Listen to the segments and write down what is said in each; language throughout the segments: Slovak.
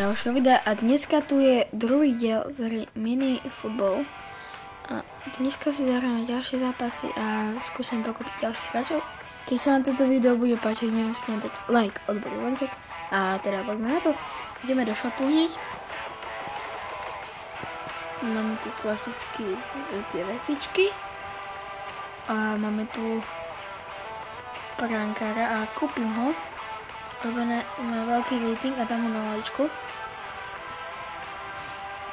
ďalšieho videa a dneska tu je druhý diel z hry Mini Football. A dneska si zahráme ďalšie zápasy a skúsim pokopiť ďalších hráčov. Keď sa vám toto video bude páčiť, nemusíte dať like, odber vonček a teda poďme na to. Ideme do shopu hneď. Máme tu klasicky tie vecičky a máme tu prankára a kúpim ho. Robené má veľký rating a tam ho na lavičku.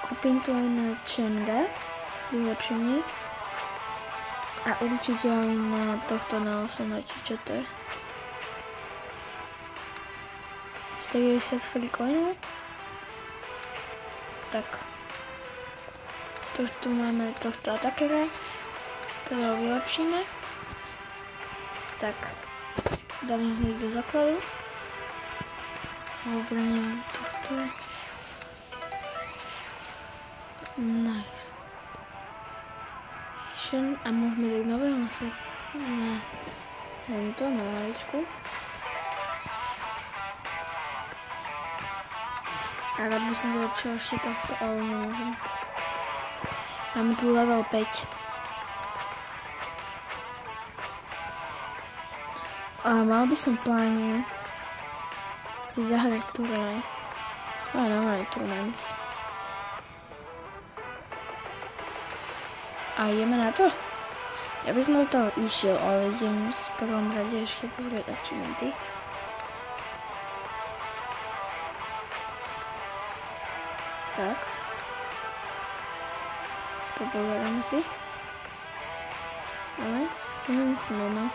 Kúpim tu aj na Chenga, vylepšenie. A určite aj na tohto na 8, čo to je. 190 free coinov. Tak. Tu máme tohto atakera, ktorého vylepšíme. Tak. Dáme hneď do základu. Obraniem tohto. Nice. A môžeme dať nového na hento, na lavičku. A rád by som vylepšil ešte tohto, ale nemôžem. Máme tu level 5. A mal by som pláne si zahrať turnaj. Áno, máme turnaj. A ideme na to? Ja by som do toho išiel, ale idem v prvom rade ešte pozrieť achievementy. Tak. Popozeráme si. Ale zmeníme si meno.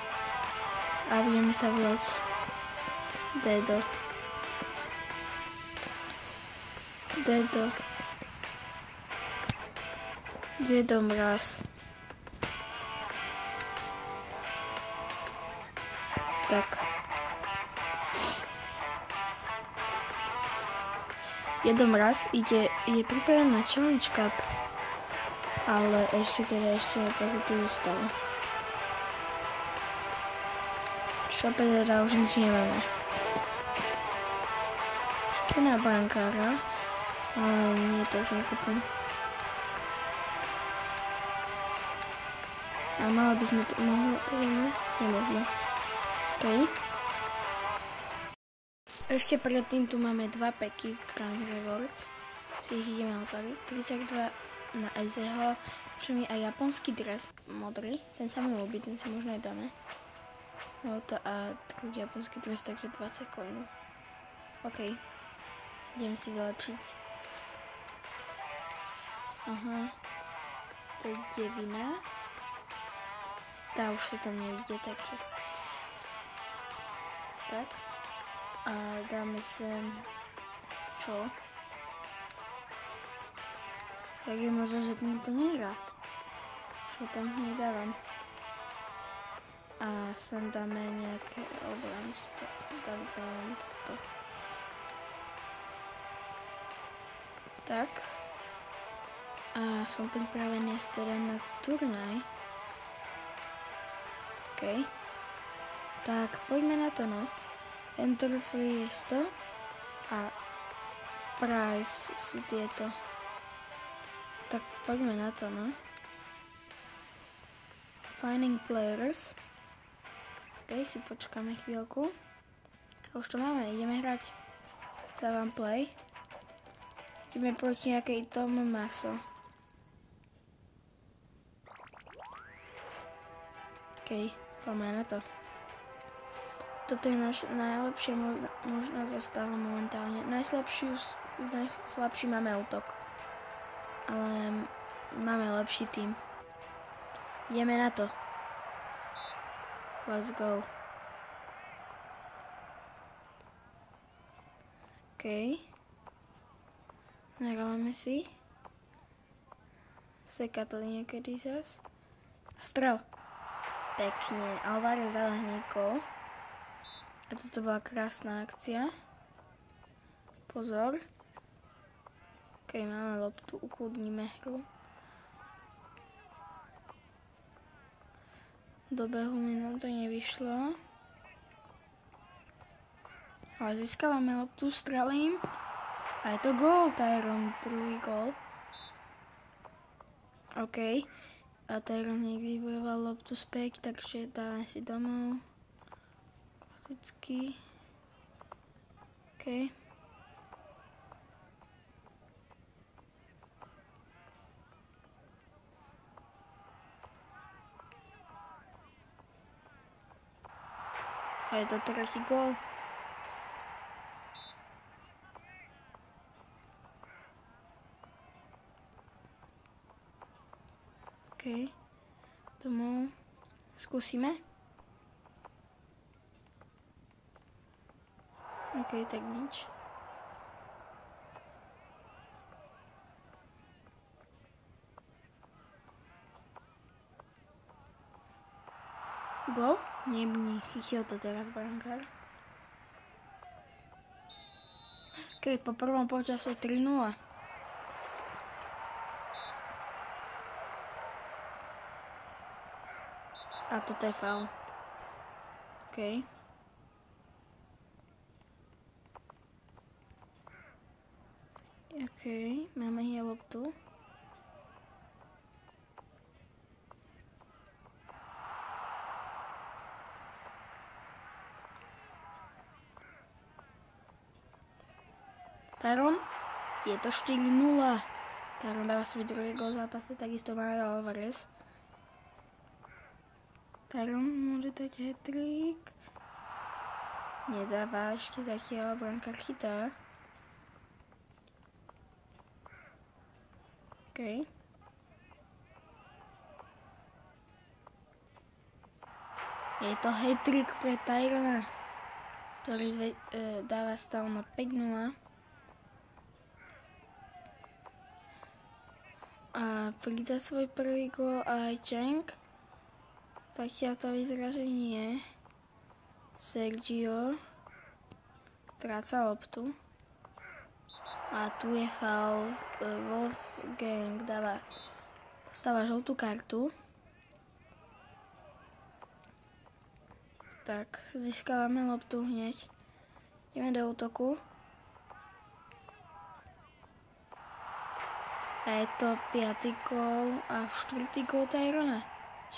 A budeme sa volať Dedo. Dedo Mraz. Tak. Dedo Mraz je pripravený na Challenge Cup. Ale ešte pozitívne stalo. Šope teda už nič nemáme. Ešte na brankára. Ale nie, to už nekúpim. A malo by sme to mohli, nemôžeme. OK. Ešte predtým tu máme 2 peky Crown Rewards. Si ich ideme otaviť. 32 na Ezeho. Všem je aj japonský dres modrý. Ten sa mi ľúbi, ten si možno aj dáme. No to a taký japonský dres, takže 20 coinov. OK. Idem si vylepšiť. Aha, to je devina. Tá už sa tam nevidie, takže. Tak. A dáme sem čo? Tak je možno, že to nehrá. Čo tam nedávam. A sem dáme nejaké obránce. Dáme toto. Tak. A som pripravený teda na turnaj. OK. Tak, poďme na to, no. Enter free je 100 a price sú tieto. Tak, poďme na to, no. Finding players. OK, si počkáme chvíľku. Už to máme, ideme hrať. Dávam play. Ideme proti nejakej Tom Maso. OK, poďme na to. Toto je najlepšia možná zostava momentálne. Najslabší máme útok. Ale máme lepší tým. Ideme na to. Let's go. OK. Nahrávame si. Seka to niekedy zas. A strel. Pekne. Alvarez dal hníkov. A toto bola krásna akcia. Pozor. OK, máme loptu. Ukludníme hru. Do behu mi na to nevyšlo. Ale získavame loptu, strelím. A je to gól, Tyron, druhý gól. OK. A Tyron niekde vybojoval loptu späť, takže dáme si domov. Klasicky. OK. A je to tretí gól. OK. Domov. Skúsime. OK, tak nič. Gól? Chytil to teraz brankár. OK, po prvom počase 3-0. A toto je faul. OK. OK, máme hier loptu. Tyron, je to 4-0. Tyron dáva svoj druhý gól v zápase, takisto Mario Alvarez. Tyron môže dať hat-trick. Nedáva ešte zatiaľ, brankár chytá. OK. Je to hat-trick pre Tyrona, ktorý dáva stav na 5-0. A pridá svoj prvý gól aj Cheng. Zatiaľ to vyzerá, že nie. Sergio tráca loptu. A tu je faul. Wolfgang dostáva žltú kartu. Tak, získávame loptu hneď. Ideme do útoku. A je to 5. gól a 4. gól Tyrona.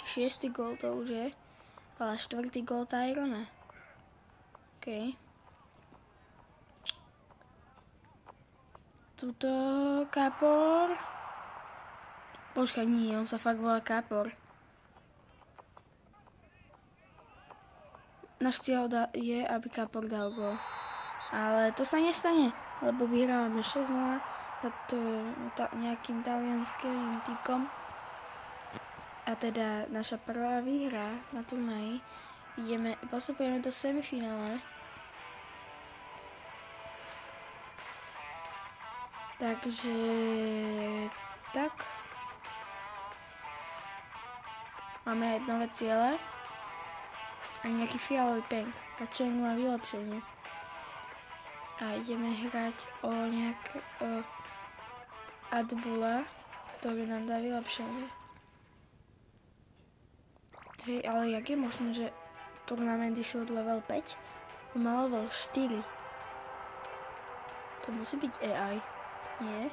6. gól to už je, ale 4. gól Tyrona. OK. Tuto Kapor. Počkaj, nie, on sa fakt volá Kapor. Náš cieľ je, aby Kapor dal gól. Ale to sa nestane, lebo vyhrávame 6-0 nejakým talianským týkom. A teda naša prvá výhra na turnaji. Postupujeme do semifinále. Takže tak. Máme aj nové ciele. A nejaký fialový peng. A Cheng má vylepšenie. A ideme hrať o Adbula, ktorý nám dá vylepšenie. Hej, ale jak je možné, že turnamenty sú od level 5? On má level 4. To musí byť AI. Nie?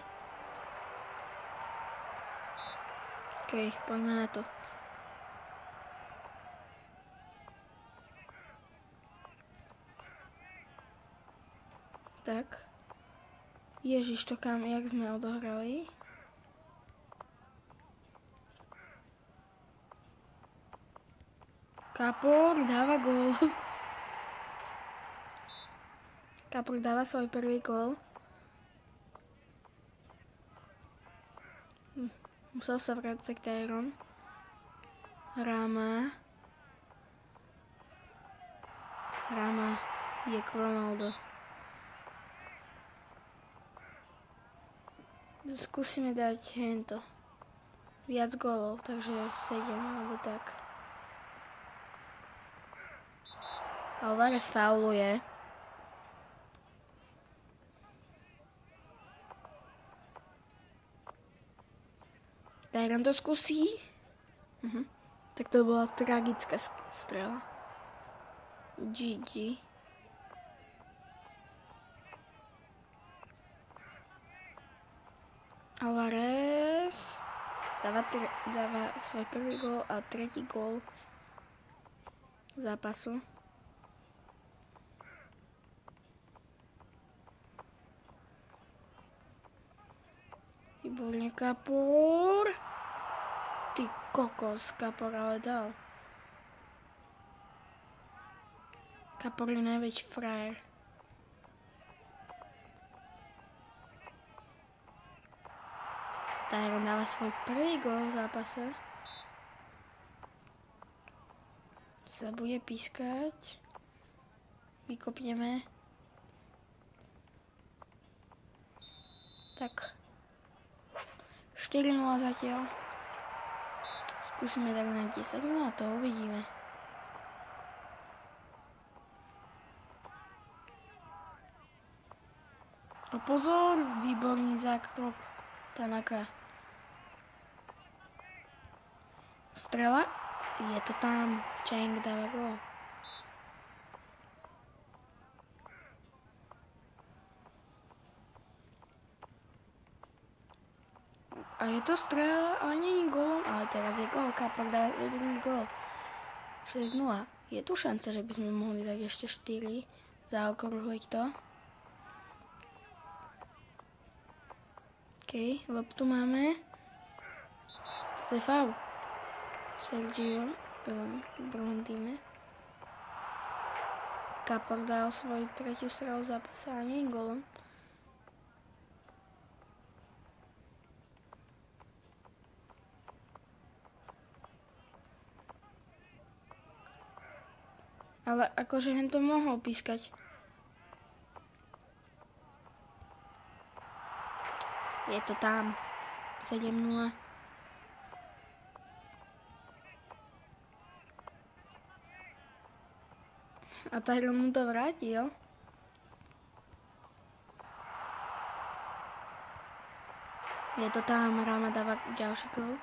OK, poďme na to. Tak. Ježiš, to kam, jak sme odohrali. Kapor dáva gól. Kapor dáva svoj prvý gól. Musel sa vrátiť k Tyron. Rama je Ronaldo. Skúsime dať hento. Viac gólov, takže 7 alebo tak. Alvarez fauluje. Tyron to skúsi. Tak to bola tragická strela. GG. Alvarez dáva svoj prvý gól a tretí gól zápasu. Výborne Kapor. Ty kokos, Kapor ale dal. Kapor je najväčší frajer. Tyron dáva svoj prvý gól v zápase. Sa bude pískať. Vykopneme. Tak. 4-0 zatiaľ. Skúsime tak na 10 a to uvidíme. A pozor, výborný zákrok Tanaka. Strela, je to tam, Cheng dáva gól. A je to strela, ale nie je gól, ale teraz je gól, Kapor dáva druhý gól. 6-0. Je tu šanca, že by sme mohli dať ešte 4, zaokrúhliť to. OK, loptu máme. To je faul. Sergio v druhom týme. Kapor dal svoju tretiu strelu v zápase a nie je gólom. Ale akože hen to mohol pískať. Je to tam. 7-0. A Tyron mu to vrátil. Je to tam, Rama dáva ďalší gól.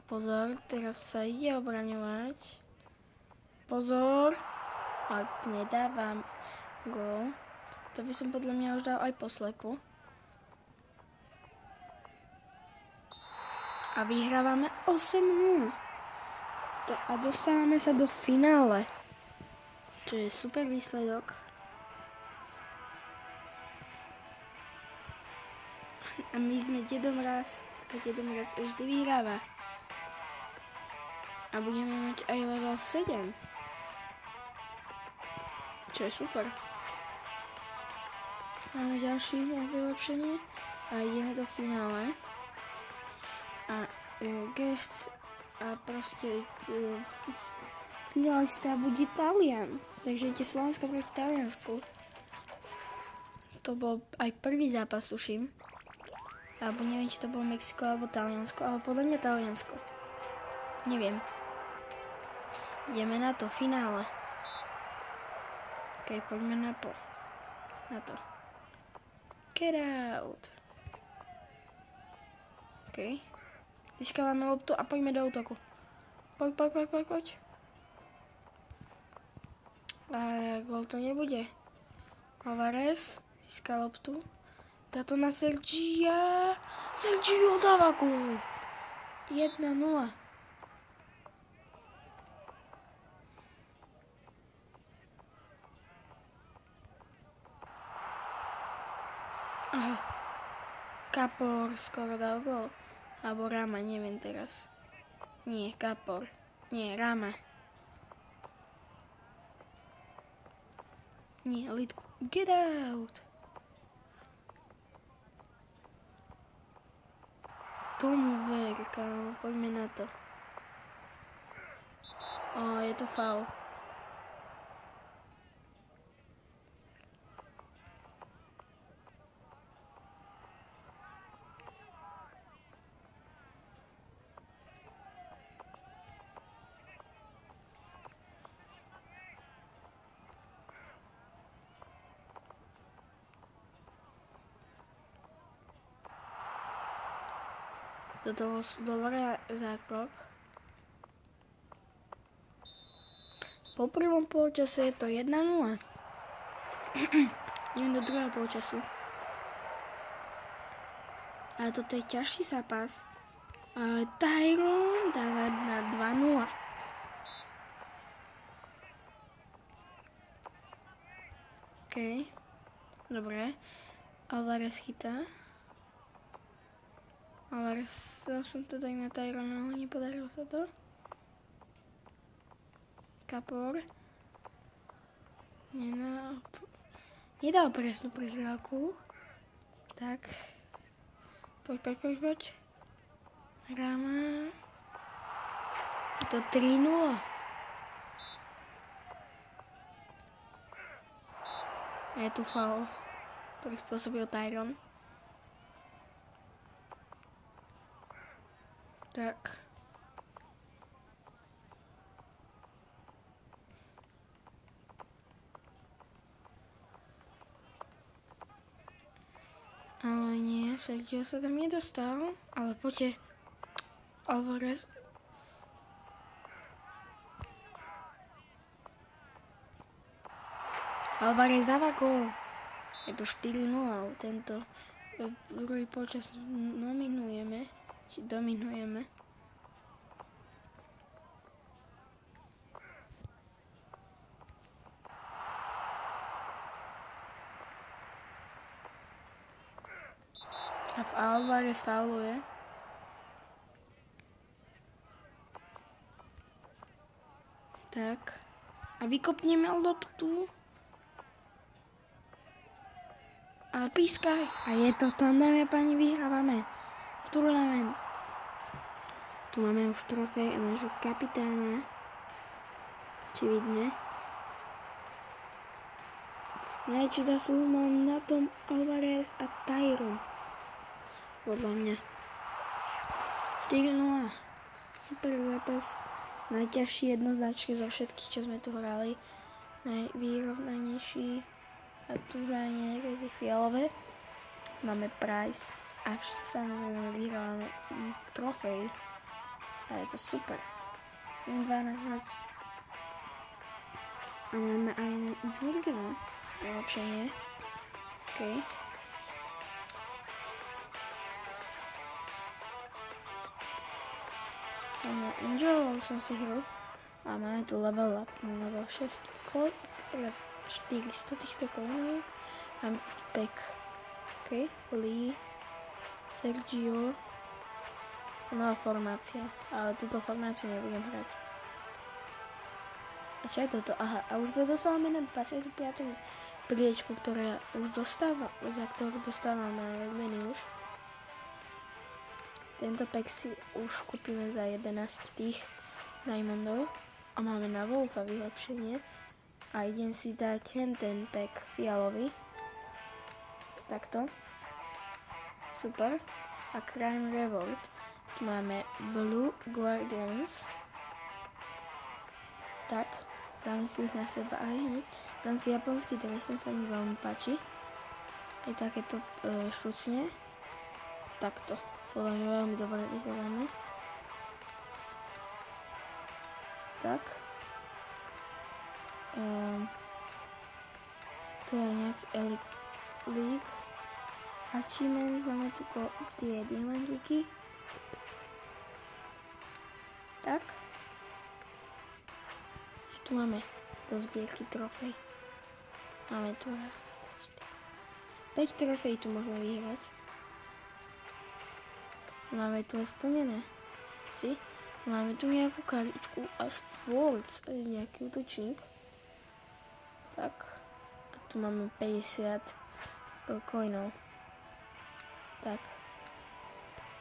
Pozor, teraz sa ide obraňovať. Pozor. A nedávam gól. To by som podľa mňa už dal aj po slepu. A vyhrávame 8-0. A dostávame sa do finále. Čo je super výsledok. A my sme Dedomraz. A Dedomraz vždy vyhráva. A budeme mať aj level 7. Čo je super. Máme ďalšie vylepšenie. A ideme do finále. A guest a proste finalista bude Talian. Takže ide Slovensko proti Taliansku. To bol aj prvý zápas, tuším. Alebo neviem, či to bolo Mexiko alebo Taliansko, ale podľa mňa Taliansko. Neviem. Ideme na to, finále. Ok, poďme na to. Get out. Ok. Získávame loptu a poďme do útoku. Poď. A gól to nebude. Alvarez získa loptu. Dá to na Sergia. Sergio dáva gól. 1-0. Kapor skoro dal gól. Alebo Rama, neviem teraz. Nie, Kapor. Nie, Rama. Nie, Lidku. Get out! Tomu ver, kámo. Poďme na to. Je to faul. Toto bol dobrý zákrok. Po prvom polčase je to 1-0. Idem do druhého polčasu. Ale toto je ťažší zápas. Ale Tyron dáva na 2-0. OK. Dobre. Alvarez chytá. Alvarez dal som to tak na Tyrona, ale nepodarilo sa to. Kapor. Nedal presnú prihrávku. Tak. Poď. Hráme. Je to 3-0. Je tu faul, ktorý spôsobil Tyron. Tak. Ale nie, Sergio sa tam nedostal. Ale poďte. Alvarez. Alvarez dáva gól. Je to 4-0. Tento druhý počas dominujeme. A Alvarez fauluje. Tak. A vykopneme loptu. A pískaj. A je to tam, dámy a páni, vyhrávame. Turnament. Tu máme už trofej a nášho kapitána. Očividne. Najväčšiu zásluhu mám na tom Alvarez a Tyron. Podľa mňa. 4-0. Super zápas. Najťažší jednoznačne zo všetkých, čo sme tu hrali. Najvýrovnanejší. A tu žanie nejaké fialové. Máme prize. A samozrejme vyhrávame trofej. A je to super. 12 a máme aj na Jurgena. Vylepšenie. OK. Máme Angel, som si hral. A máme tu level up na level 6. 400 týchto coinov. Mám pack. OK. Lee. Sergio. Nová formácia. Ale túto formáciu nebudem hrať. A čo je toto? Aha, a už dostávame na 25. priečku, ktorá už dostáva, za ktorú dostávam na odmeny už. Tento pack si už kúpime za 11 tých diamondov. A máme na Wolfa vylepšenie. A idem si dať ten pack fialový. Takto. Super. A Crime Revolt. Tu máme Blue Guardians. Tak. Dáme si ich na seba aj hneď. Dám si japonský dres, ten sa mi veľmi páči. Je takéto šucne. Takto. Podľa mňa veľmi dobre vyzeráme. Tak. Tu je nejaký Elite Achievements, máme tu tie diamantíky. Tak. A tu máme do zbierky trofej. Máme tu 5 trofej tu môžeme vyhrať. Máme tu aj splnené. Máme tu nejakú kartičku a stôlc, nejaký útočník. Tak. A tu máme 50 coinov. Tak.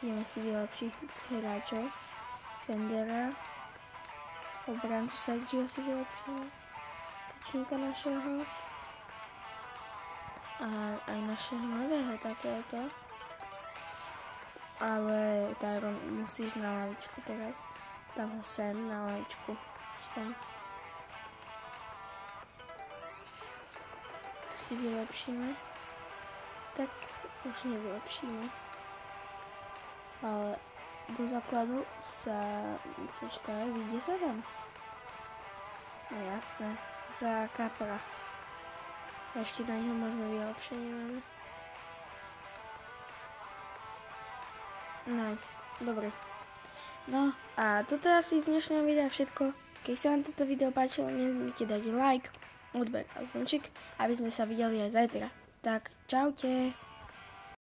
Ideme si vylepšiť hráčov. Fendera. Obrancu Sergio si vylepšíme. Útočníka našeho. A aj našeho nového takéhoto. Ale Tyron musí ísť na lavičku teraz. Dám ho sem na lavičku. Aspoň. Tu si vylepšíme. Tak už nevylepšíme. Ale do základu sa... Počkaj, vyjde sa tam? No jasné. Za kapra. Ešte na ňo možno vylepšenie máme. Nice, dobre. No a toto je asi z dnešného videa všetko. Keď sa vám toto video páčilo, nezabudnite dať like, odber a zvonček, aby sme sa videli aj zajtra. Tak, čaute.